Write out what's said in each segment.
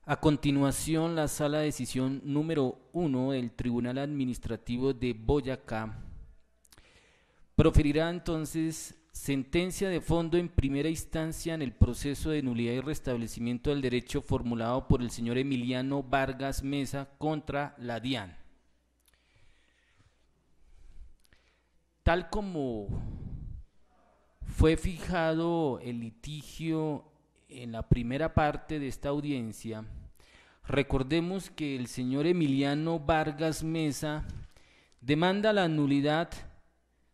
A continuación, la Sala de Decisión número 1 del Tribunal Administrativo de Boyacá proferirá entonces sentencia de fondo en primera instancia en el proceso de nulidad y restablecimiento del derecho formulado por el señor Emiliano Vargas Mesa contra la DIAN. Tal como fue fijado el litigio en la primera parte de esta audiencia, recordemos que el señor Emiliano Vargas Mesa demanda la nulidad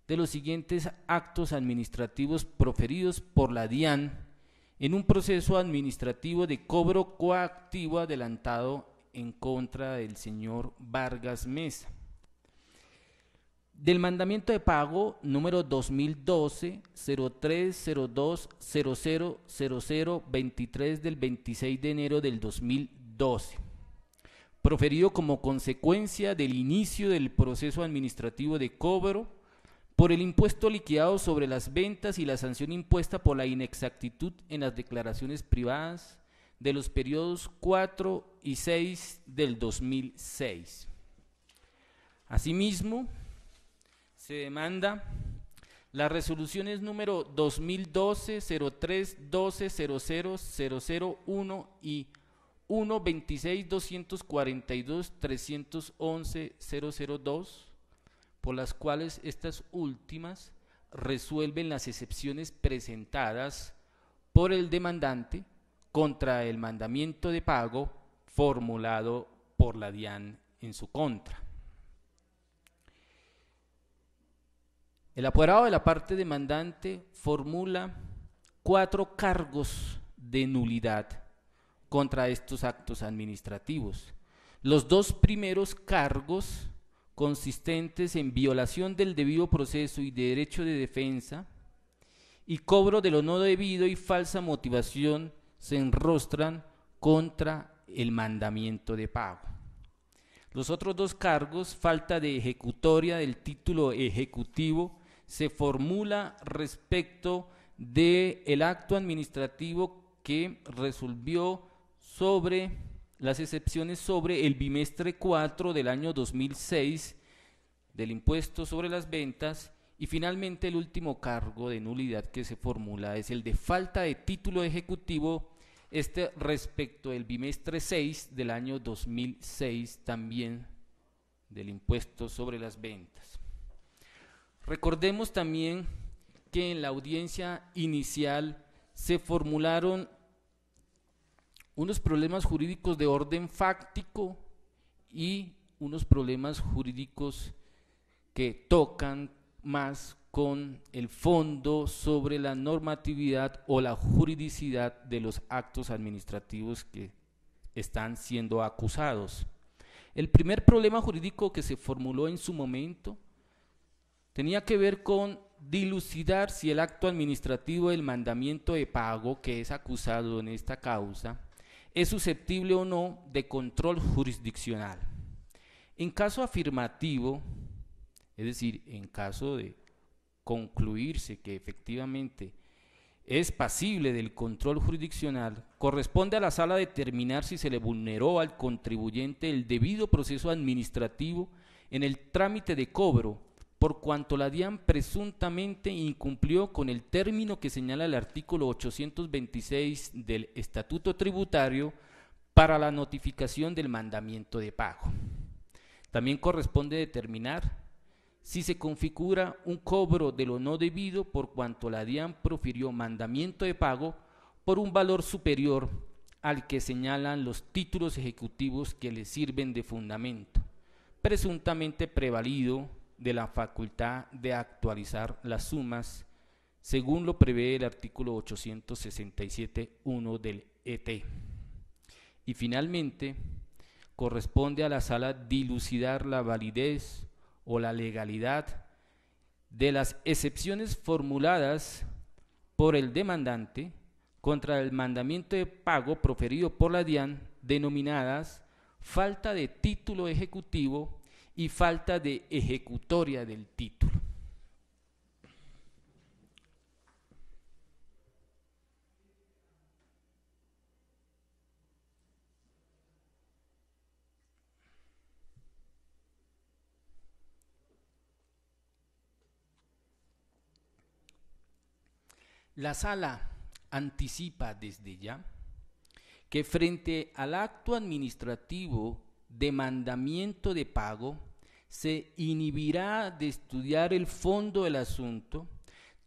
de los siguientes actos administrativos proferidos por la DIAN en un proceso administrativo de cobro coactivo adelantado en contra del señor Vargas Mesa. Del mandamiento de pago número 2012-0302-000023 del 26 de enero del 2012, proferido como consecuencia del inicio del proceso administrativo de cobro por el impuesto liquidado sobre las ventas y la sanción impuesta por la inexactitud en las declaraciones privadas de los periodos 4 y 6 del 2006. Asimismo, se demanda las resoluciones número 2012-0312-000001 y 1-26-242-311-002, por las cuales estas últimas resuelven las excepciones presentadas por el demandante contra el mandamiento de pago formulado por la DIAN en su contra. El apoderado de la parte demandante formula 4 cargos de nulidad contra estos actos administrativos. Los 2 primeros cargos, consistentes en violación del debido proceso y de derecho de defensa y cobro de lo no debido y falsa motivación, se enrostran contra el mandamiento de pago. Los otros 2 cargos, falta de ejecutoria del título ejecutivo, se formula respecto del acto administrativo que resolvió sobre las excepciones sobre el bimestre 4 del año 2006 del impuesto sobre las ventas, y finalmente el último cargo de nulidad que se formula es el de falta de título ejecutivo, respecto del bimestre 6 del año 2006 también del impuesto sobre las ventas. Recordemos también que en la audiencia inicial se formularon unos problemas jurídicos de orden fáctico y unos problemas jurídicos que tocan más con el fondo sobre la normatividad o la juridicidad de los actos administrativos que están siendo acusados. El primer problema jurídico que se formuló en su momento tenía que ver con dilucidar si el acto administrativo del mandamiento de pago que es acusado en esta causa es susceptible o no de control jurisdiccional. En caso afirmativo, es decir, en caso de concluirse que efectivamente es pasible del control jurisdiccional, corresponde a la sala determinar si se le vulneró al contribuyente el debido proceso administrativo en el trámite de cobro, por cuanto la DIAN presuntamente incumplió con el término que señala el artículo 826 del Estatuto Tributario para la notificación del mandamiento de pago. También corresponde determinar si se configura un cobro de lo no debido por cuanto la DIAN profirió mandamiento de pago por un valor superior al que señalan los títulos ejecutivos que le sirven de fundamento, presuntamente prevalido de la facultad de actualizar las sumas, según lo prevé el artículo 867.1 del ET. Y finalmente, corresponde a la sala dilucidar la validez o la legalidad de las excepciones formuladas por el demandante contra el mandamiento de pago proferido por la DIAN, denominadas falta de título ejecutivo y falta de ejecutoria del título. La sala anticipa desde ya que frente al acto administrativo de mandamiento de pago se inhibirá de estudiar el fondo del asunto,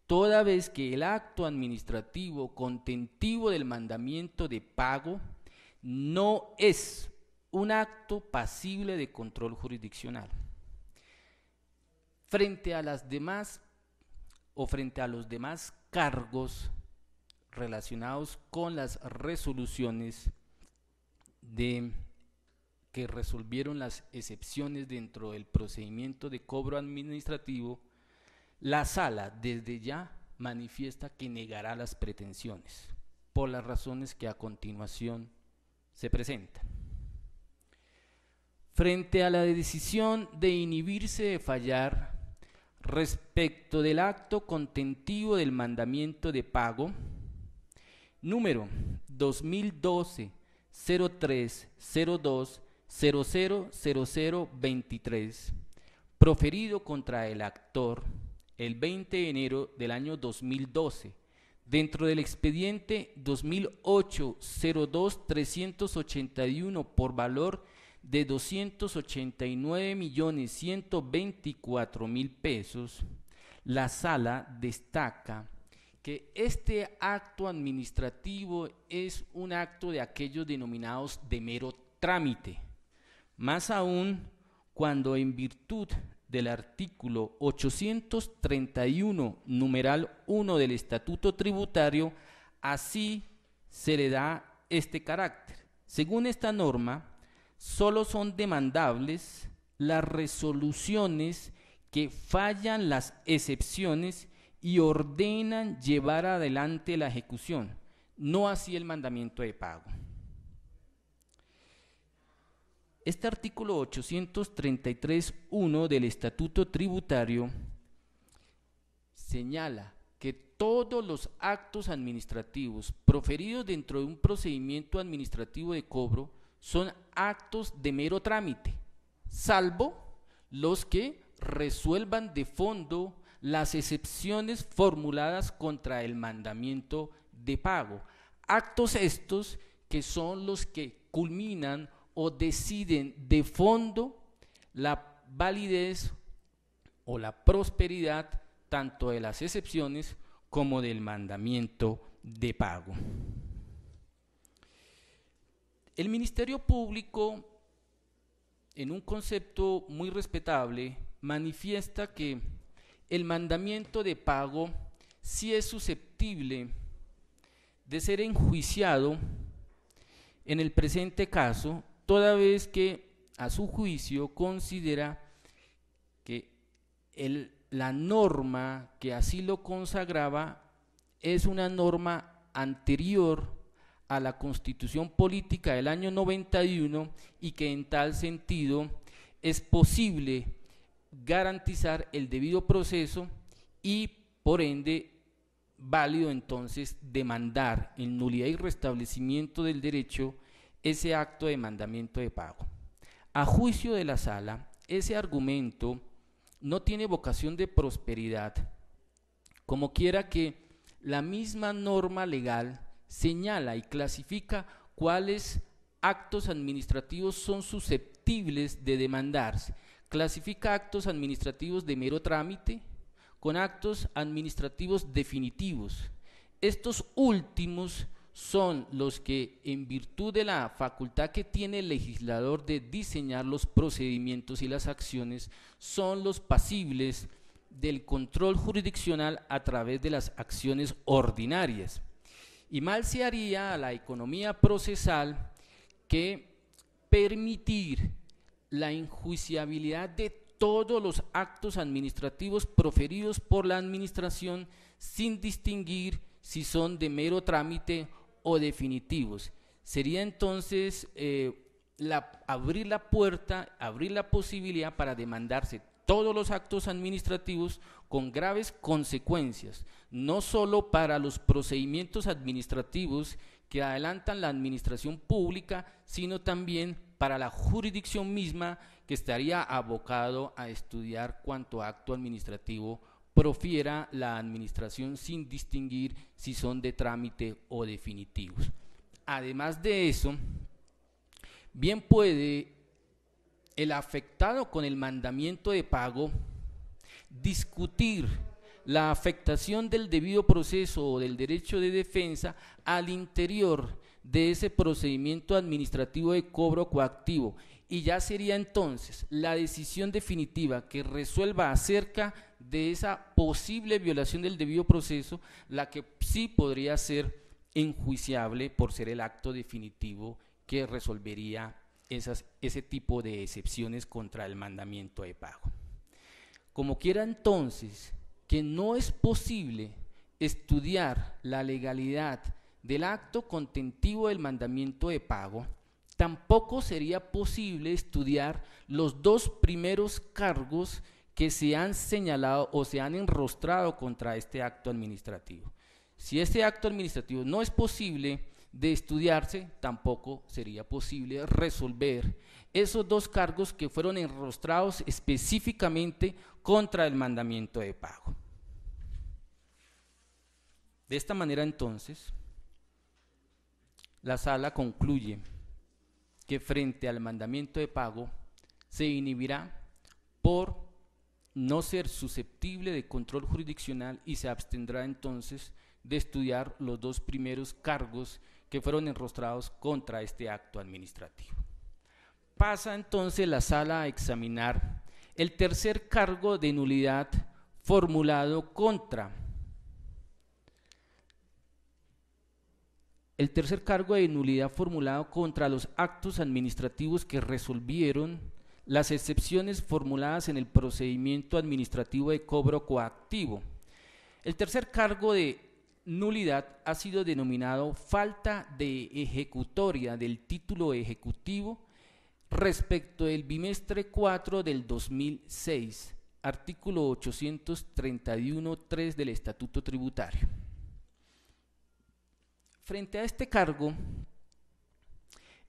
toda vez que el acto administrativo contentivo del mandamiento de pago no es un acto pasible de control jurisdiccional. Frente a las demás o frente a los demás cargos relacionados con las resoluciones que resolvieron las excepciones dentro del procedimiento de cobro administrativo, la sala desde ya manifiesta que negará las pretensiones por las razones que a continuación se presentan. Frente a la decisión de inhibirse de fallar respecto del acto contentivo del mandamiento de pago, número 2012-03-02-000023, proferido contra el actor el 20 de enero del año 2012, dentro del expediente 2008-02-381 por valor de 289.124.000 pesos, la sala destaca que este acto administrativo es un acto de aquellos denominados de mero trámite, más aún cuando en virtud del artículo 831, numeral 1 del Estatuto Tributario, así se le da este carácter. Según esta norma, solo son demandables las resoluciones que fallan las excepciones y ordenan llevar adelante la ejecución, no así el mandamiento de pago. Este artículo 833.1 del Estatuto Tributario señala que todos los actos administrativos proferidos dentro de un procedimiento administrativo de cobro son actos de mero trámite, salvo los que resuelvan de fondo las excepciones formuladas contra el mandamiento de pago. Actos estos que son los que culminan o deciden de fondo la validez o la prosperidad tanto de las excepciones como del mandamiento de pago. El Ministerio Público, en un concepto muy respetable, manifiesta que el mandamiento de pago sí es susceptible de ser enjuiciado en el presente caso, toda vez que a su juicio considera que la norma que así lo consagraba es una norma anterior a la Constitución Política del año 91 y que en tal sentido es posible garantizar el debido proceso y por ende válido entonces demandar en nulidad y restablecimiento del derecho ese acto de mandamiento de pago. A juicio de la sala, ese argumento no tiene vocación de prosperidad, como quiera que la misma norma legal señala y clasifica cuáles actos administrativos son susceptibles de demandarse. Clasifica actos administrativos de mero trámite con actos administrativos definitivos. Estos últimos son los que, en virtud de la facultad que tiene el legislador de diseñar los procedimientos y las acciones, son los pasibles del control jurisdiccional a través de las acciones ordinarias. Y mal se haría a la economía procesal que permitir la enjuiciabilidad de todos los actos administrativos proferidos por la administración sin distinguir si son de mero trámite o definitivos. Sería entonces abrir la puerta, abrir la posibilidad para demandarse todos los actos administrativos con graves consecuencias, no solo para los procedimientos administrativos que adelantan la administración pública, sino también para la jurisdicción misma que estaría abocado a estudiar cuanto acto administrativo profiera la administración sin distinguir si son de trámite o definitivos. Además de eso, bien puede el afectado con el mandamiento de pago discutir la afectación del debido proceso o del derecho de defensa al interior de ese procedimiento administrativo de cobro coactivo, y ya sería entonces la decisión definitiva que resuelva acerca de esa posible violación del debido proceso la que sí podría ser enjuiciable por ser el acto definitivo que resolvería ese tipo de excepciones contra el mandamiento de pago. Como quiera entonces que no es posible estudiar la legalidad del acto contentivo del mandamiento de pago, tampoco sería posible estudiar los dos primeros cargos que se han señalado o se han enrostrado contra este acto administrativo. Si este acto administrativo no es posible de estudiarse, tampoco sería posible resolver esos dos cargos que fueron enrostrados específicamente contra el mandamiento de pago. De esta manera entonces, la sala concluye que frente al mandamiento de pago se inhibirá por no ser susceptible de control jurisdiccional y se abstendrá entonces de estudiar los dos primeros cargos que fueron enrostrados contra este acto administrativo. Pasa entonces la sala a examinar el tercer cargo de nulidad formulado contra los actos administrativos que resolvieron las excepciones formuladas en el procedimiento administrativo de cobro coactivo. El tercer cargo de nulidad ha sido denominado falta de ejecutoria del título ejecutivo respecto del bimestre 4 del 2006, artículo 831.3 del Estatuto Tributario. Frente a este cargo,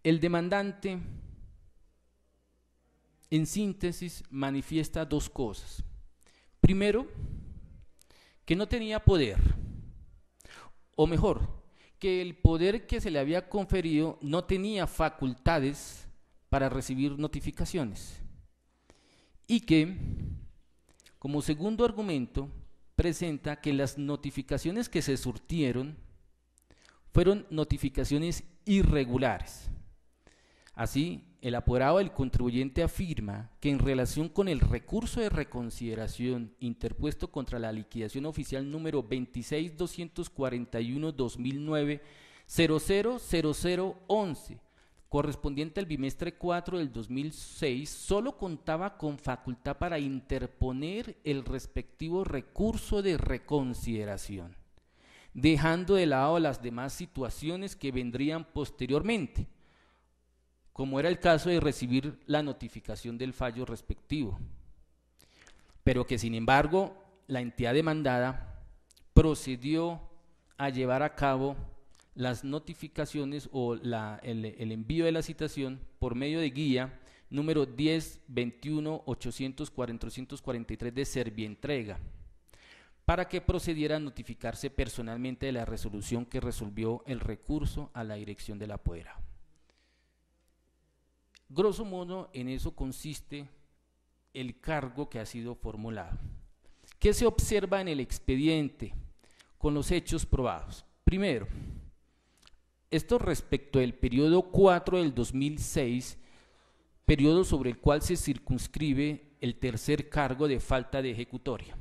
el demandante, en síntesis, manifiesta dos cosas. Primero, que no tenía poder, o mejor, que el poder que se le había conferido no tenía facultades para recibir notificaciones, y que, como segundo argumento, presenta que las notificaciones que se surtieron fueron notificaciones irregulares. Así, el apoderado del contribuyente afirma que en relación con el recurso de reconsideración interpuesto contra la liquidación oficial número 26.241/2009 000011, correspondiente al bimestre 4 del 2006, solo contaba con facultad para interponer el respectivo recurso de reconsideración, dejando de lado las demás situaciones que vendrían posteriormente, como era el caso de recibir la notificación del fallo respectivo, pero que sin embargo la entidad demandada procedió a llevar a cabo las notificaciones o el envío de la citación por medio de guía número 10-21-840-843 de Servientrega, para que procediera a notificarse personalmente de la resolución que resolvió el recurso a la dirección del apoderado. Grosso modo, en eso consiste el cargo que ha sido formulado. ¿Qué se observa en el expediente con los hechos probados? Primero, esto respecto del periodo 4 del 2006, periodo sobre el cual se circunscribe el tercer cargo de falta de ejecutoria.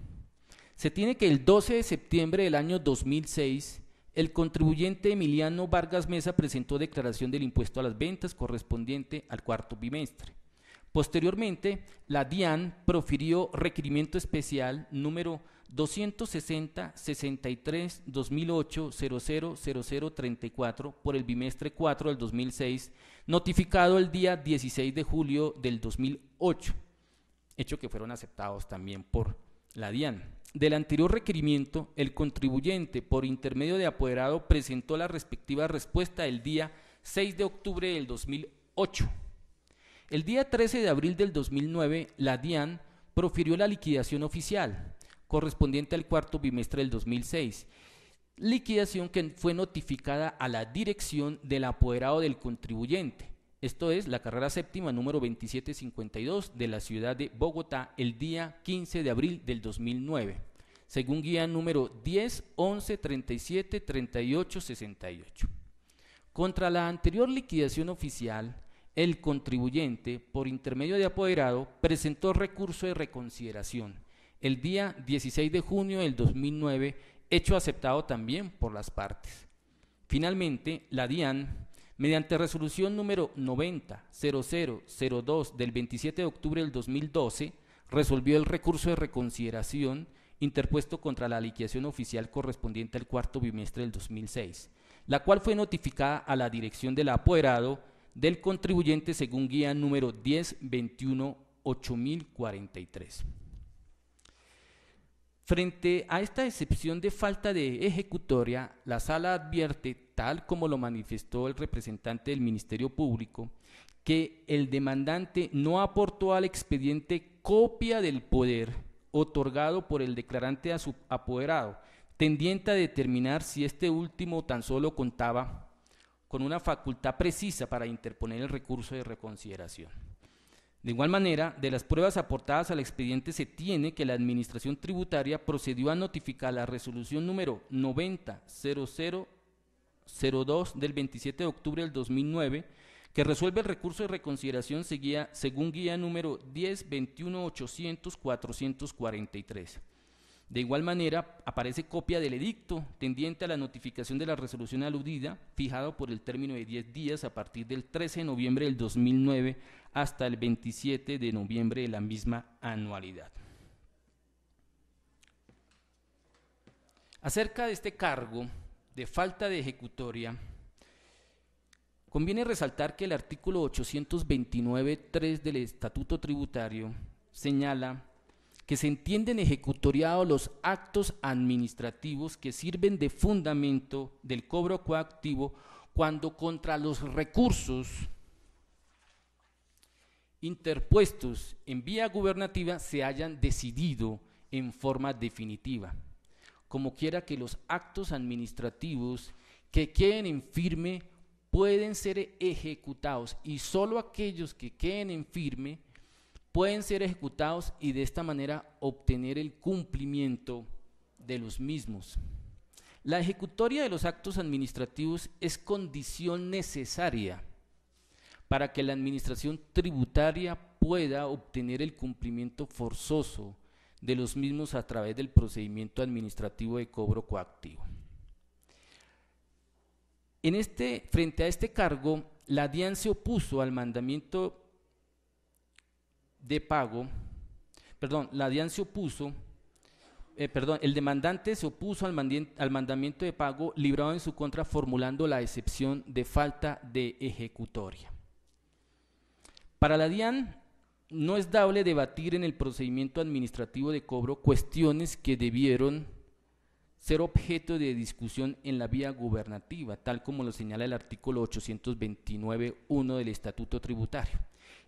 Se tiene que el 12 de septiembre del año 2006, el contribuyente Emiliano Vargas Mesa presentó declaración del impuesto a las ventas correspondiente al cuarto bimestre. Posteriormente, la DIAN profirió requerimiento especial número 260-63-2008-000034 por el bimestre 4 del 2006, notificado el día 16 de julio del 2008, hecho que fueron aceptados también por la DIAN. Del anterior requerimiento, el contribuyente, por intermedio de apoderado, presentó la respectiva respuesta el día 6 de octubre del 2008. El día 13 de abril del 2009, la DIAN profirió la liquidación oficial, correspondiente al cuarto bimestre del 2006, liquidación que fue notificada a la dirección del apoderado del contribuyente, esto es la carrera séptima número 2752 de la ciudad de Bogotá el día 15 de abril del 2009, según guía número 10, 11, 37, 38, 68. Contra la anterior liquidación oficial, el contribuyente, por intermedio de apoderado, presentó recurso de reconsideración el día 16 de junio del 2009, hecho aceptado también por las partes. Finalmente, la DIAN, mediante resolución número 90-0002 del 27 de octubre del 2012, resolvió el recurso de reconsideración interpuesto contra la liquidación oficial correspondiente al cuarto bimestre del 2006, la cual fue notificada a la dirección del apoderado del contribuyente según guía número 1021-8043. Frente a esta excepción de falta de ejecutoria, la Sala advierte, tal como lo manifestó el representante del Ministerio Público, que el demandante no aportó al expediente copia del poder otorgado por el declarante a su apoderado, tendiente a determinar si este último tan solo contaba con una facultad precisa para interponer el recurso de reconsideración. De igual manera, de las pruebas aportadas al expediente se tiene que la Administración Tributaria procedió a notificar la resolución número 90-0002 del 27 de octubre del 2009, que resuelve el recurso de reconsideración según guía número 10-21-800-443. De igual manera, aparece copia del edicto tendiente a la notificación de la resolución aludida, fijado por el término de 10 días a partir del 13 de noviembre del 2009 hasta el 27 de noviembre de la misma anualidad. Acerca de este cargo de falta de ejecutoria, conviene resaltar que el artículo 829.3 del Estatuto Tributario señala que se entienden ejecutoriados los actos administrativos que sirven de fundamento del cobro coactivo cuando contra los recursos interpuestos en vía gubernativa se hayan decidido en forma definitiva. Como quiera que los actos administrativos que queden en firme pueden ser ejecutados y solo aquellos que queden en firme pueden ser ejecutados y de esta manera obtener el cumplimiento de los mismos. La ejecutoria de los actos administrativos es condición necesaria para que la administración tributaria pueda obtener el cumplimiento forzoso de los mismos a través del procedimiento administrativo de cobro coactivo. Frente a este cargo, la DIAN se opuso al mandamiento de pago, el demandante se opuso al mandamiento de pago librado en su contra formulando la excepción de falta de ejecutoria. Para la DIAN no es dable debatir en el procedimiento administrativo de cobro cuestiones que debieron ser objeto de discusión en la vía gubernativa, tal como lo señala el artículo 829.1 del Estatuto Tributario.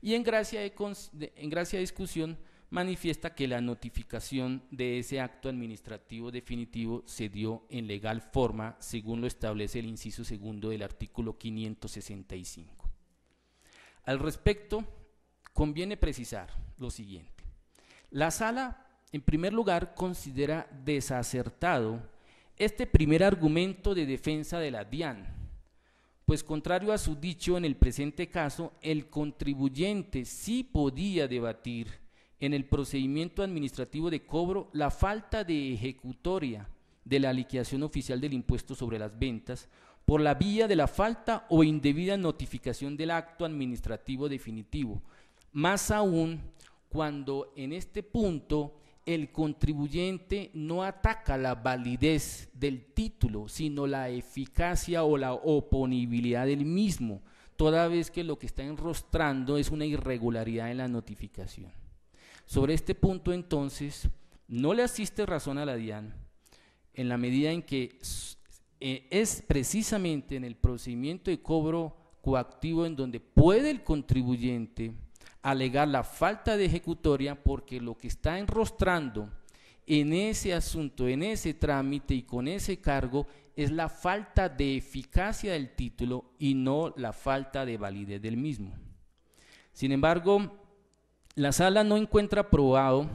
Y en gracia de discusión manifiesta que la notificación de ese acto administrativo definitivo se dio en legal forma, según lo establece el inciso segundo del artículo 565. Al respecto, conviene precisar lo siguiente. La Sala, en primer lugar, considera desacertado este primer argumento de defensa de la DIAN, pues contrario a su dicho en el presente caso, el contribuyente sí podía debatir en el procedimiento administrativo de cobro la falta de ejecutoria de la liquidación oficial del impuesto sobre las ventas por la vía de la falta o indebida notificación del acto administrativo definitivo, más aún cuando en este punto el contribuyente no ataca la validez del título, sino la eficacia o la oponibilidad del mismo, toda vez que lo que está enrostrando es una irregularidad en la notificación. Sobre este punto, entonces, no le asiste razón a la DIAN en la medida en que es precisamente en el procedimiento de cobro coactivo en donde puede el contribuyente alegar la falta de ejecutoria, porque lo que está enrostrando en ese asunto, en ese trámite y con ese cargo es la falta de eficacia del título y no la falta de validez del mismo. Sin embargo, la sala no encuentra probado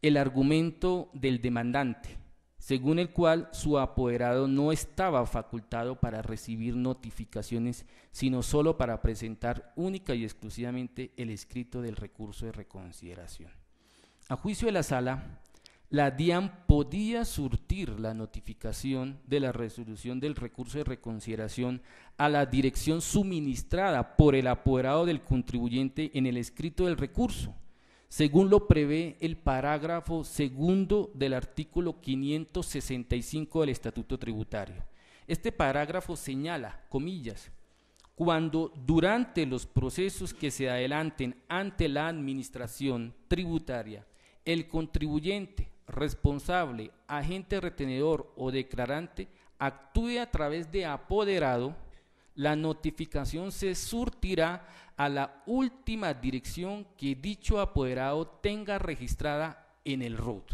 el argumento del demandante, según el cual su apoderado no estaba facultado para recibir notificaciones, sino solo para presentar única y exclusivamente el escrito del recurso de reconsideración. A juicio de la sala, la DIAN podía surtir la notificación de la resolución del recurso de reconsideración a la dirección suministrada por el apoderado del contribuyente en el escrito del recurso, según lo prevé el parágrafo segundo del artículo 565 del Estatuto Tributario. Este parágrafo señala, comillas, cuando durante los procesos que se adelanten ante la administración tributaria, el contribuyente responsable, agente retenedor o declarante actúe a través de apoderado, la notificación se surtirá a la última dirección que dicho apoderado tenga registrada en el RUT.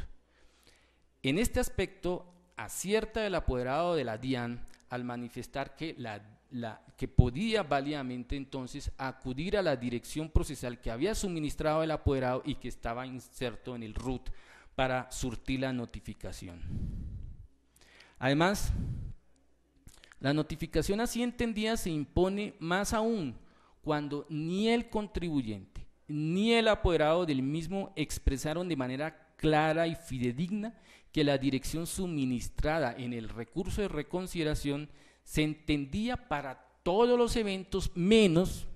En este aspecto, acierta el apoderado de la DIAN al manifestar que, que podía válidamente entonces acudir a la dirección procesal que había suministrado el apoderado y que estaba inserto en el RUT para surtir la notificación. Además, la notificación así entendida se impone más aún cuando ni el contribuyente ni el apoderado del mismo expresaron de manera clara y fidedigna que la dirección suministrada en el recurso de reconsideración se entendía para todos los eventos menos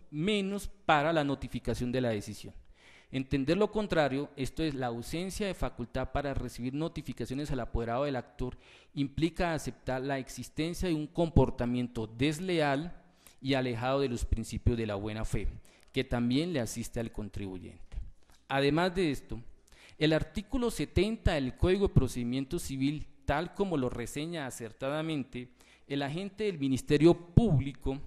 para la notificación de la decisión. Entender lo contrario, esto es la ausencia de facultad para recibir notificaciones al apoderado del actor, implica aceptar la existencia de un comportamiento desleal y alejado de los principios de la buena fe, que también le asiste al contribuyente. Además de esto, el artículo 70 del Código de Procedimiento Civil, tal como lo reseña acertadamente el agente del Ministerio Público,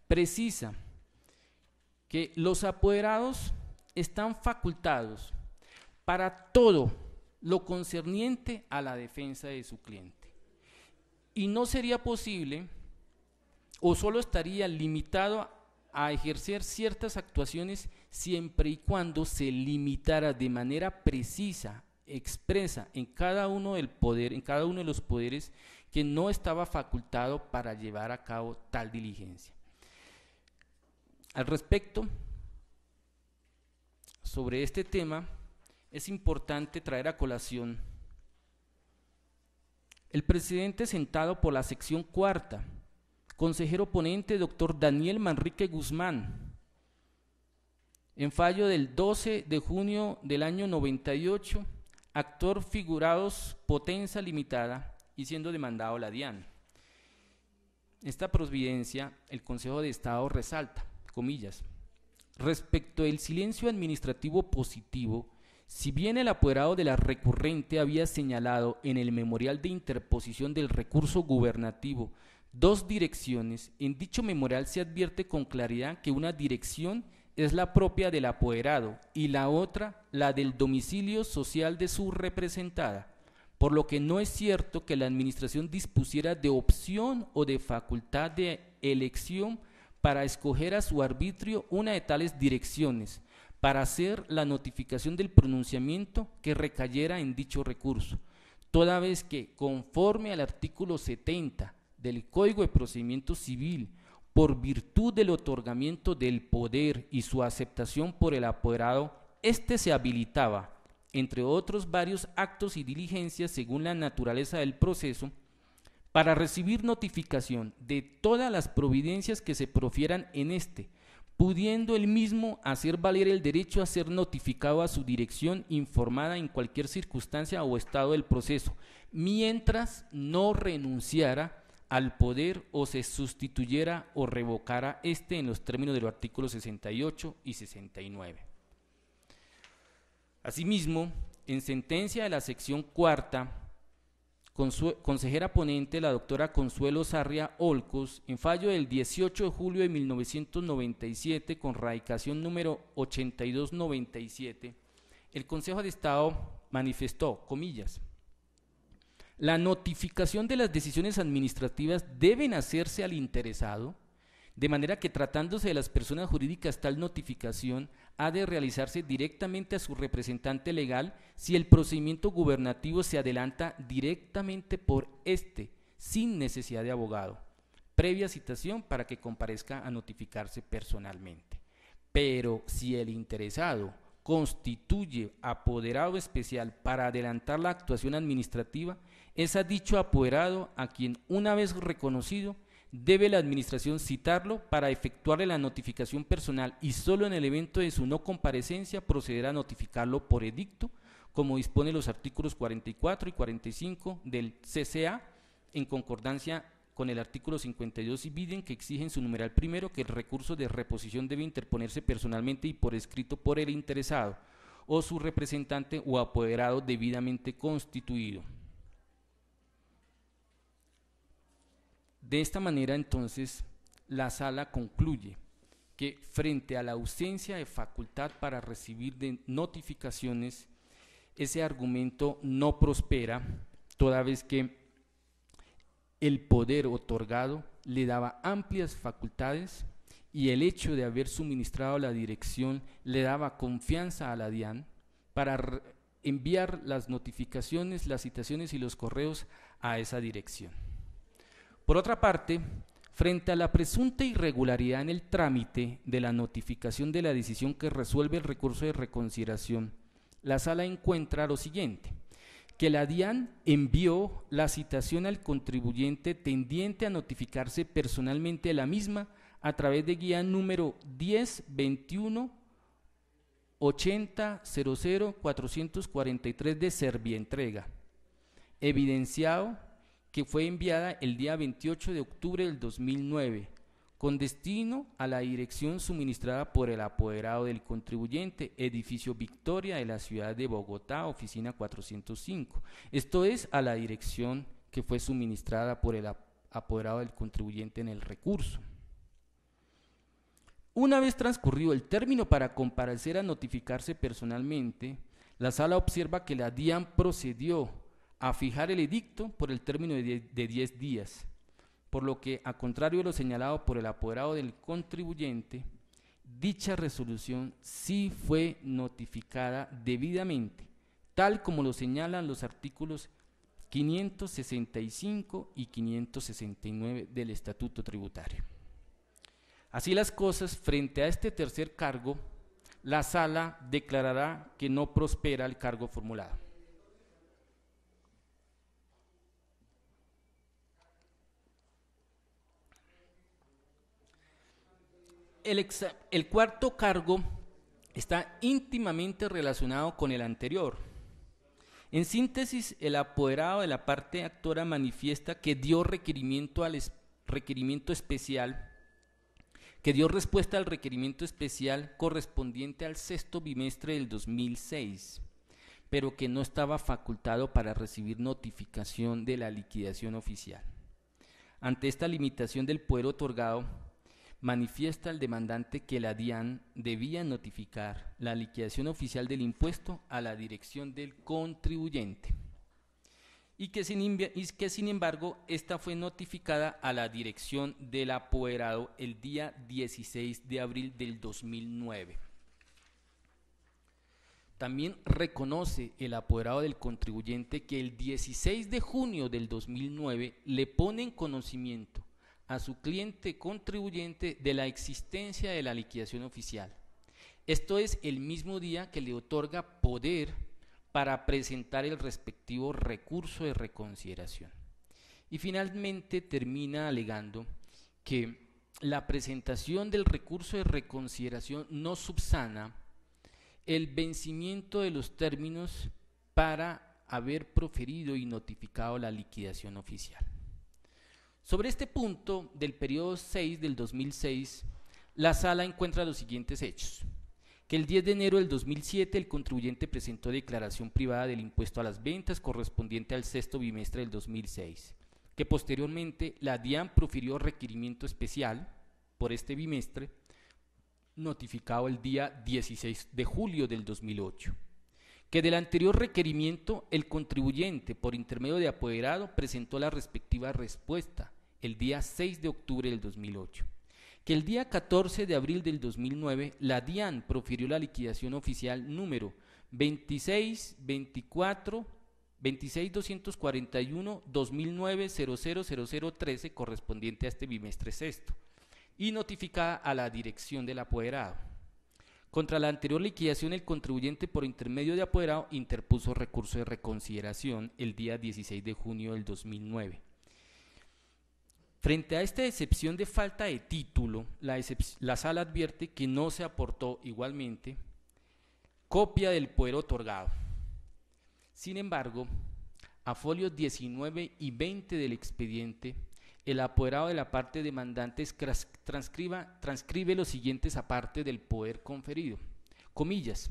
precisa que los apoderados están facultados para todo lo concerniente a la defensa de su cliente. Y no sería posible o solo estaría limitado a ejercer ciertas actuaciones siempre y cuando se limitara de manera precisa, expresa en cada uno de los poderes que no estaba facultado para llevar a cabo tal diligencia. Al respecto, sobre este tema, es importante traer a colación el precedente sentado por la sección cuarta, consejero ponente doctor Daniel Manrique Guzmán, en fallo del 12 de junio del año 98, actor figurados Potenza Limitada y siendo demandado la DIAN. Esta providencia, el Consejo de Estado resalta, comillas, respecto del silencio administrativo positivo, si bien el apoderado de la recurrente había señalado en el memorial de interposición del recurso gubernativo dos direcciones, en dicho memorial se advierte con claridad que una dirección es la propia del apoderado y la otra la del domicilio social de su representada, por lo que no es cierto que la administración dispusiera de opción o de facultad de elección para escoger a su arbitrio una de tales direcciones, para hacer la notificación del pronunciamiento que recayera en dicho recurso, toda vez que, conforme al artículo 70 del Código de Procedimiento Civil, por virtud del otorgamiento del poder y su aceptación por el apoderado, éste se habilitaba, entre otros varios actos y diligencias según la naturaleza del proceso, para recibir notificación de todas las providencias que se profieran en este, pudiendo el mismo hacer valer el derecho a ser notificado a su dirección informada en cualquier circunstancia o estado del proceso, mientras no renunciara al poder o se sustituyera o revocara este en los términos de los artículos 68 y 69. Asimismo, en sentencia de la sección cuarta, consejera ponente la doctora Consuelo Sarria Olcos, en fallo del 18 de julio de 1997 con radicación número 8297, el Consejo de Estado manifestó, comillas, la notificación de las decisiones administrativas deben hacerse al interesado, de manera que tratándose de las personas jurídicas tal notificación ha de realizarse directamente a su representante legal si el procedimiento gubernativo se adelanta directamente por éste, sin necesidad de abogado, previa citación para que comparezca a notificarse personalmente. Pero si el interesado constituye apoderado especial para adelantar la actuación administrativa, es a dicho apoderado a quien, una vez reconocido, debe la administración citarlo para efectuarle la notificación personal y solo en el evento de su no comparecencia procederá a notificarlo por edicto, como dispone los artículos 44 y 45 del CCA, en concordancia con el artículo 52 y biden, que exigen su numeral primero que el recurso de reposición debe interponerse personalmente y por escrito por el interesado o su representante o apoderado debidamente constituido. De esta manera, entonces, la Sala concluye que frente a la ausencia de facultad para recibir de notificaciones, ese argumento no prospera, toda vez que el poder otorgado le daba amplias facultades y el hecho de haber suministrado la dirección le daba confianza a la DIAN para enviar las notificaciones, las citaciones y los correos a esa dirección. Por otra parte, frente a la presunta irregularidad en el trámite de la notificación de la decisión que resuelve el recurso de reconsideración, la Sala encuentra lo siguiente: que la DIAN envió la citación al contribuyente tendiente a notificarse personalmente la misma a través de guía número 10-21-80-00-443 de Servientrega, evidenciado que fue enviada el día 28 de octubre del 2009, con destino a la dirección suministrada por el apoderado del contribuyente, edificio Victoria de la ciudad de Bogotá, oficina 405. Esto es, a la dirección que fue suministrada por el apoderado del contribuyente en el recurso. Una vez transcurrido el término para comparecer a notificarse personalmente, la Sala observa que la DIAN procedió a fijar el edicto por el término de 10 días, por lo que, a contrario de lo señalado por el apoderado del contribuyente, dicha resolución sí fue notificada debidamente, tal como lo señalan los artículos 565 y 569 del Estatuto Tributario. Así las cosas, frente a este tercer cargo, la Sala declarará que no prospera el cargo formulado. El cuarto cargo está íntimamente relacionado con el anterior. En síntesis, el apoderado de la parte actora manifiesta que dio respuesta al requerimiento especial correspondiente al sexto bimestre del 2006, pero que no estaba facultado para recibir notificación de la liquidación oficial. Ante esta limitación del poder otorgado, manifiesta el demandante que la DIAN debía notificar la liquidación oficial del impuesto a la dirección del contribuyente y que sin embargo esta fue notificada a la dirección del apoderado el día 16 de abril del 2009. También reconoce el apoderado del contribuyente que el 16 de junio del 2009 le pone en conocimiento a su cliente contribuyente de la existencia de la liquidación oficial. Esto es el mismo día que le otorga poder para presentar el respectivo recurso de reconsideración. Y finalmente termina alegando que la presentación del recurso de reconsideración no subsana el vencimiento de los términos para haber proferido y notificado la liquidación oficial. Sobre este punto del periodo 6 del 2006, la Sala encuentra los siguientes hechos: que el 10 de enero del 2007 el contribuyente presentó declaración privada del impuesto a las ventas correspondiente al sexto bimestre del 2006, que posteriormente la DIAN profirió requerimiento especial por este bimestre, notificado el día 16 de julio del 2008. que del anterior requerimiento el contribuyente, por intermedio de apoderado, presentó la respectiva respuesta el día 6 de octubre del 2008. Que el día 14 de abril del 2009 la DIAN profirió la liquidación oficial número 26.241.2009.000013 correspondiente a este bimestre sexto y notificada a la dirección del apoderado. Contra la anterior liquidación, el contribuyente por intermedio de apoderado interpuso recurso de reconsideración el día 16 de junio del 2009. Frente a esta excepción de falta de título, la Sala advierte que no se aportó igualmente copia del poder otorgado. Sin embargo, a folios 19 y 20 del expediente, el apoderado de la parte demandante transcribe los siguientes aparte del poder conferido, comillas,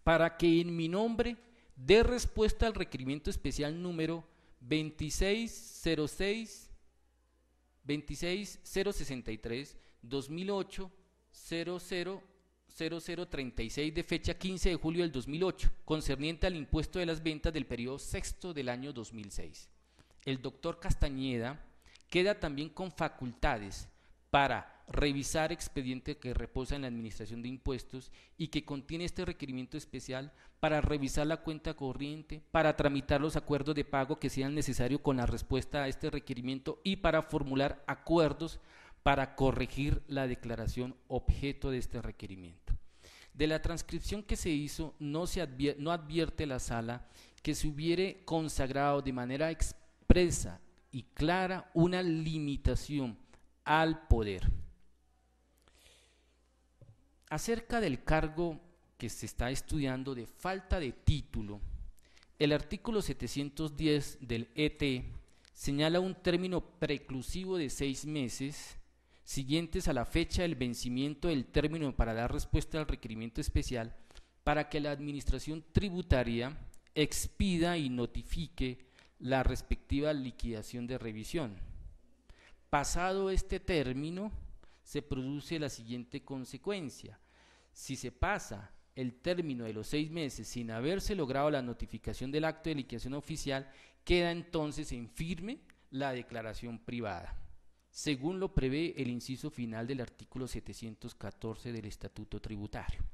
para que en mi nombre dé respuesta al requerimiento especial número 26063 2008 0036 de fecha 15 de julio del 2008, concerniente al impuesto de las ventas del periodo sexto del año 2006. El doctor Castañeda queda también con facultades para revisar expediente que reposa en la Administración de Impuestos y que contiene este requerimiento especial, para revisar la cuenta corriente, para tramitar los acuerdos de pago que sean necesarios con la respuesta a este requerimiento y para formular acuerdos para corregir la declaración objeto de este requerimiento. De la transcripción que se hizo, no advierte la Sala que se hubiere consagrado de manera expresa y clara una limitación al poder. Acerca del cargo que se está estudiando de falta de título, el artículo 710 del ET señala un término preclusivo de 6 meses siguientes a la fecha del vencimiento del término para dar respuesta al requerimiento especial para que la Administración Tributaria expida y notifique la respectiva liquidación de revisión. Pasado este término, se produce la siguiente consecuencia. Si se pasa el término de los 6 meses sin haberse logrado la notificación del acto de liquidación oficial, queda entonces en firme la declaración privada, según lo prevé el inciso final del artículo 714 del Estatuto Tributario.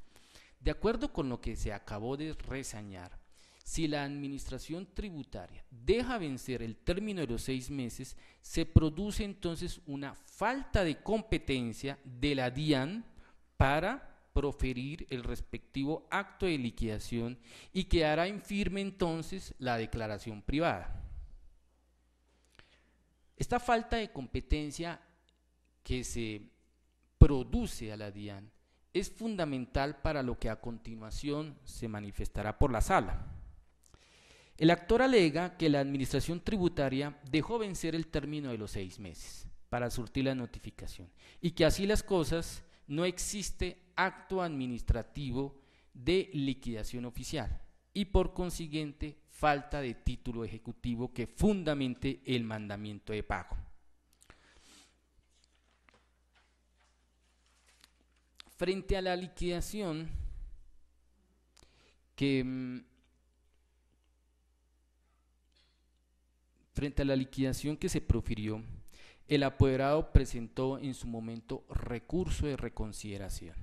De acuerdo con lo que se acabó de reseñar, si la Administración Tributaria deja vencer el término de los 6 meses, se produce entonces una falta de competencia de la DIAN para proferir el respectivo acto de liquidación y quedará en firme entonces la declaración privada. Esta falta de competencia que se produce a la DIAN es fundamental para lo que a continuación se manifestará por la Sala. El actor alega que la Administración Tributaria dejó vencer el término de los 6 meses para surtir la notificación y que así las cosas no existe acto administrativo de liquidación oficial y por consiguiente falta de título ejecutivo que fundamente el mandamiento de pago. Frente a la liquidación que se profirió, el apoderado presentó en su momento recurso de reconsideración.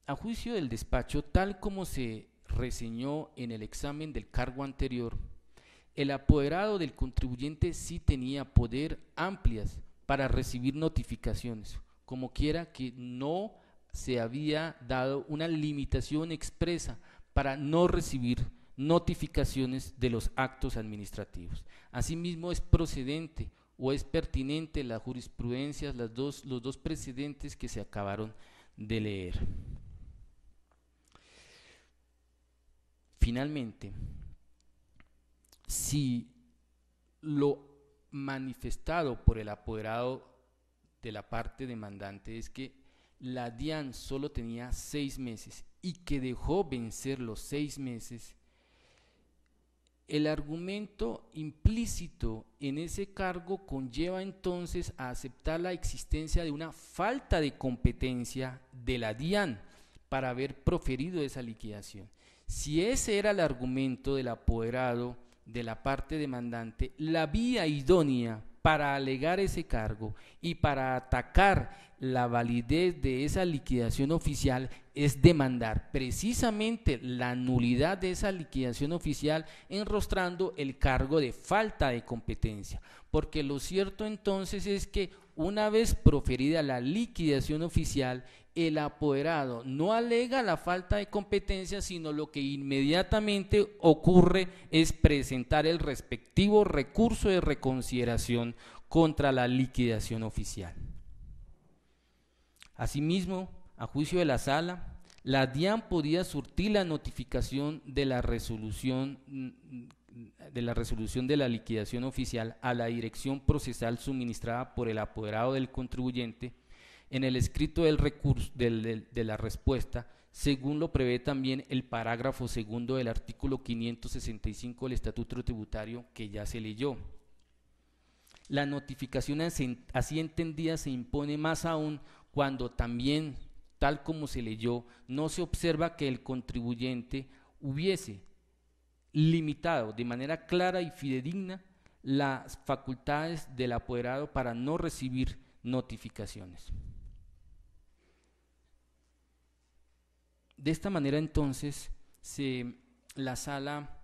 A juicio del despacho, tal como se reseñó en el examen del cargo anterior, el apoderado del contribuyente sí tenía poder amplias para recibir notificaciones, como quiera que no se había dado una limitación expresa para no recibir notificaciones de los actos administrativos. Asimismo, es procedente o es pertinente la jurisprudencia, los dos precedentes que se acabaron de leer. Finalmente, si lo manifestado por el apoderado de la parte demandante es que la DIAN solo tenía 6 meses y que dejó vencer los 6 meses, el argumento implícito en ese cargo conlleva entonces a aceptar la existencia de una falta de competencia de la DIAN para haber proferido esa liquidación. Si ese era el argumento del apoderado de la parte demandante, la vía idónea para alegar ese cargo y para atacar la validez de esa liquidación oficial es demandar precisamente la nulidad de esa liquidación oficial, enrostrando el cargo de falta de competencia. Porque lo cierto entonces es que una vez proferida la liquidación oficial, el apoderado no alega la falta de competencia, sino lo que inmediatamente ocurre es presentar el respectivo recurso de reconsideración contra la liquidación oficial. Asimismo, a juicio de la Sala, la DIAN podía surtir la notificación de la resolución de la liquidación oficial a la dirección procesal suministrada por el apoderado del contribuyente en el escrito del recurso de la respuesta, según lo prevé también el parágrafo segundo del artículo 565 del Estatuto Tributario que ya se leyó. La notificación así entendida se impone más aún cuando también, tal como se leyó, no se observa que el contribuyente hubiese limitado de manera clara y fidedigna las facultades del apoderado para no recibir notificaciones. De esta manera entonces la Sala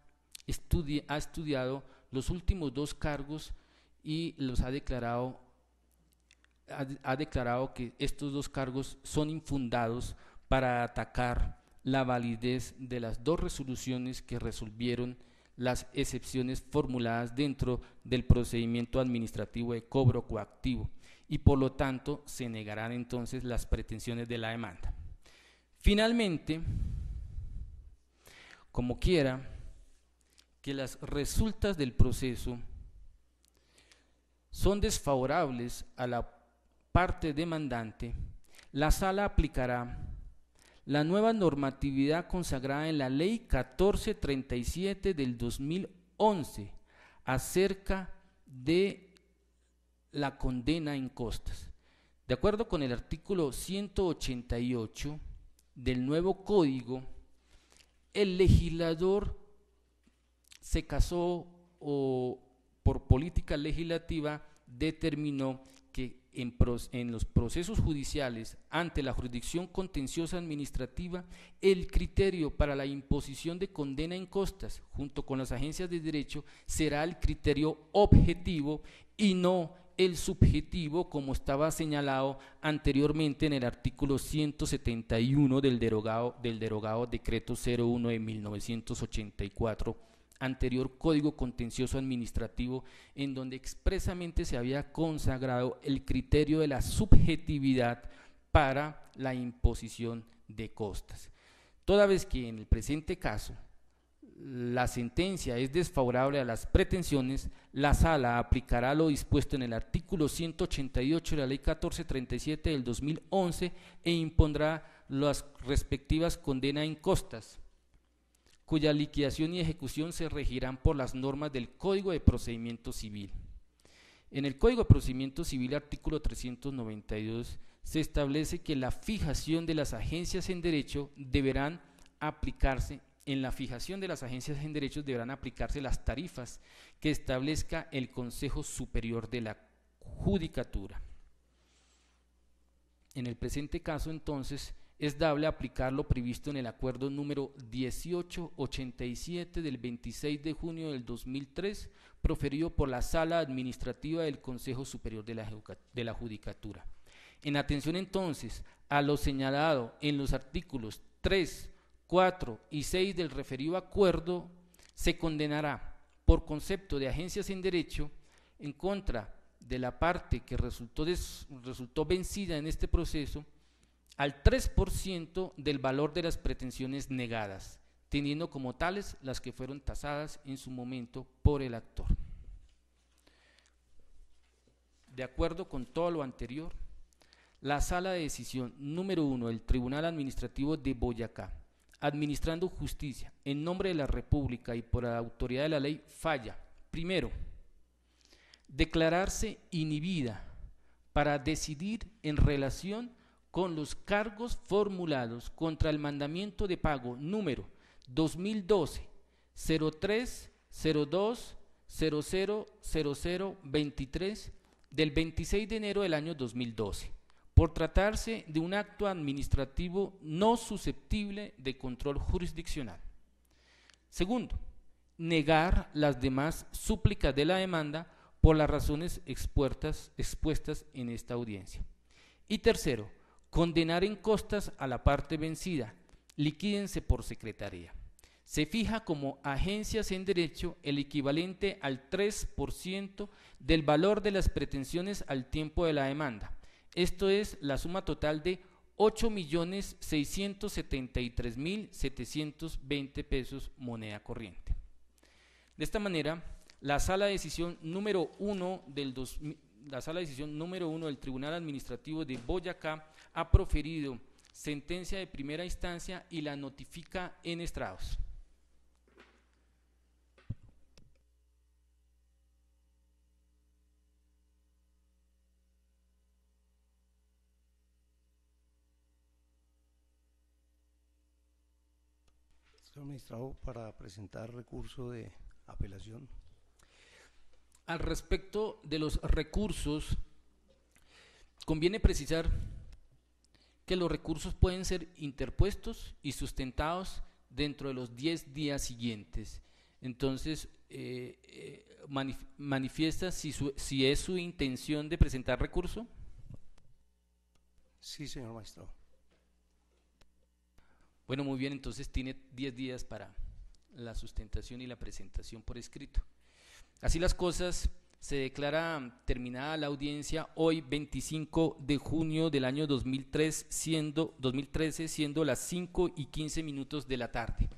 ha estudiado los últimos dos cargos y los ha declarado que estos dos cargos son infundados para atacar la validez de las dos resoluciones que resolvieron las excepciones formuladas dentro del procedimiento administrativo de cobro coactivo, y por lo tanto se negarán entonces las pretensiones de la demanda. Finalmente, como quiera que las resultas del proceso son desfavorables a la parte demandante, la Sala aplicará la nueva normatividad consagrada en la Ley 1437 del 2011 acerca de la condena en costas. De acuerdo con el artículo 188 del nuevo código, el legislador se casó o por política legislativa determinó que en los procesos judiciales ante la jurisdicción contenciosa administrativa, el criterio para la imposición de condena en costas, junto con las agencias de derecho, será el criterio objetivo y no el subjetivo, como estaba señalado anteriormente en el artículo 171 del derogado decreto 01 de 1984, anterior Código Contencioso Administrativo, en donde expresamente se había consagrado el criterio de la subjetividad para la imposición de costas. Toda vez que en el presente caso la sentencia es desfavorable a las pretensiones, la Sala aplicará lo dispuesto en el artículo 188 de la Ley 1437 del 2011 e impondrá las respectivas condenas en costas, cuya liquidación y ejecución se regirán por las normas del Código de Procedimiento Civil. En el Código de Procedimiento Civil, artículo 392, se establece que la fijación de las agencias en derecho deberán aplicarse. En la fijación de las agencias en derechos deberán aplicarse las tarifas que establezca el Consejo Superior de la Judicatura. En el presente caso, entonces, es dable aplicar lo previsto en el acuerdo número 1887 del 26 de junio del 2003, proferido por la Sala Administrativa del Consejo Superior de la Judicatura. En atención entonces a lo señalado en los artículos 3, 4 y 6 del referido acuerdo, se condenará por concepto de agencias en derecho en contra de la parte que resultó vencida en este proceso al 3% del valor de las pretensiones negadas, teniendo como tales las que fueron tasadas en su momento por el actor. De acuerdo con todo lo anterior, la Sala de Decisión número 1 del Tribunal Administrativo de Boyacá, administrando justicia en nombre de la República y por la autoridad de la ley, falla, primero, declararse inhibida para decidir en relación con los cargos formulados contra el mandamiento de pago número 2012 03 02 0000 23 del 26 de enero del año 2012, por tratarse de un acto administrativo no susceptible de control jurisdiccional. Segundo, negar las demás súplicas de la demanda por las razones expuestas en esta audiencia. Y tercero, condenar en costas a la parte vencida, liquídense por secretaría. Se fija como agencias en derecho el equivalente al 3% del valor de las pretensiones al tiempo de la demanda. Esto es la suma total de 8.673.720 pesos moneda corriente. De esta manera, la sala de decisión número 1 del Tribunal Administrativo de Boyacá ha proferido sentencia de primera instancia y la notifica en estrados. Señor magistrado, para presentar recurso de apelación. Al respecto de los recursos, conviene precisar que los recursos pueden ser interpuestos y sustentados dentro de los 10 días siguientes. Entonces, manifiesta si es su intención de presentar recurso. Sí, señor magistrado. Bueno, muy bien, entonces tiene 10 días para la sustentación y la presentación por escrito. Así las cosas, se declara terminada la audiencia hoy 25 de junio del año 2013, siendo las 5:15 de la tarde.